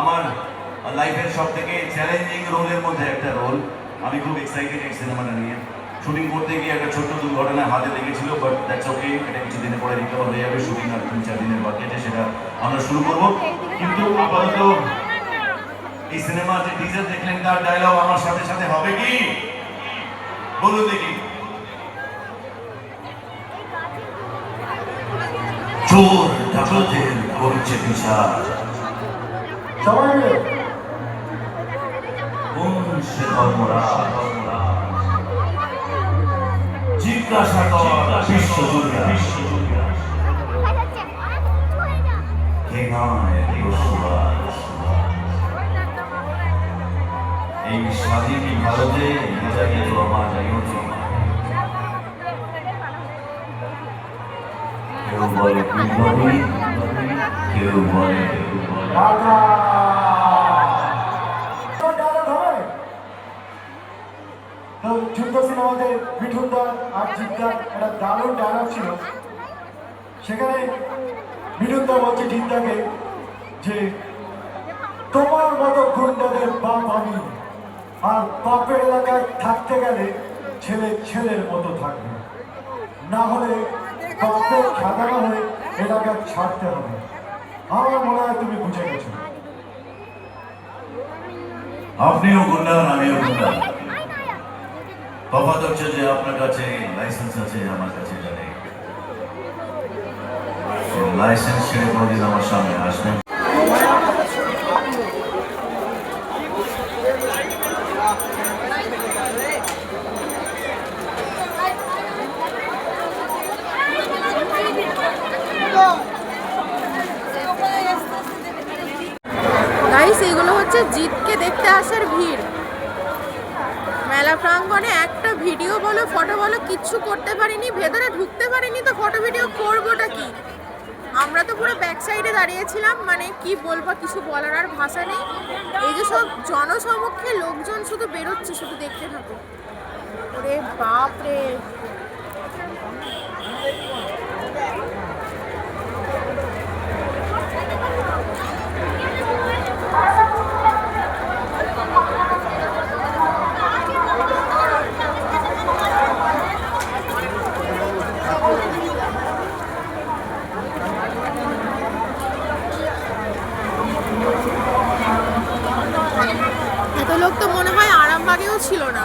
আমার লাইফের সব থেকে চ্যালেঞ্জিং রোলের মধ্যে একটা রোল। আমি খুব এক্সাইটেড এই সিনেমাটা নিয়ে। শুটিং করতে গিয়ে একটা ছোট্ট দুর্ঘটনায় হাতে লেগেছিল, বাট দ্যাটস ওকে, এটা কিছু দিনের পরে রিকভার হয়ে যাবে। শুটিং আর 3-4 দিনের বাকি আছে, সেটা আমরা শুরু করব। কিন্তু আপাতত এই সিনেমা যে টিজার দেখলেন, তার ডায়লগ আমার সাথে সাথে হবে কি বলুন দেখি। চোর ডাকাতের করছে পিছার, সবাই মিলে কোন সে ধর্মরাজ, জিজ্ঞাসা কর বিশ্বজুড়ে কে নয় রসুয়াজ। এই স্বাধীন ভারতে মেজাকে তো আমার যাইও তোমার। কেউ বলে কুলবি, কেউ বলে যুদ্ধ সিনেমাতে মিঠুনদা আর জিদ্দার একটা দারুণ ডায়লগ ছিল। সেখানে মিঠুনদা বলছে জিদ্দাকে যে তোমার মতো গুন্ডাদের বাপ আমি, আর বাপের এলাকায় থাকতে গেলে ছেলে ছেলের মতো থাকবে, না হলে বাপের খেদানো হয়ে এলাকা ছাড়তে হবে। আমার মনে হয় তুমি বুঝে গেছো। আপনিও গুন্ডা আর আমিও গুন্ডা। তফাৎ হচ্ছে যে আপনার কাছে লাইসেন্স আছে, আমার কাছে জানে। লাইসেন্স ছেড়ে কোনোদিন আমার সামনে আসবেন। গাইস, এইগুলো হচ্ছে জিতকে দেখতে আসার ভিড়। মেলা প্রাঙ্গণে একটা ভিডিও বলো ফটো বলো কিচ্ছু করতে পারিনি, ভেতরে ঢুকতে পারিনি, তো ফটো ভিডিও করবোটা কি? আমরা তো পুরো ব্যাক সাইডে দাঁড়িয়েছিলাম, মানে কি বলবো, কিছু বলার আর ভাষা নেই। এই যে সব জনসমক্ষে লোকজন শুধু বেরোচ্ছে, শুধু দেখতে থাকো। ওরে বাপ রে, এত লোক তো মনে হয় আরামবাগেও ছিল না।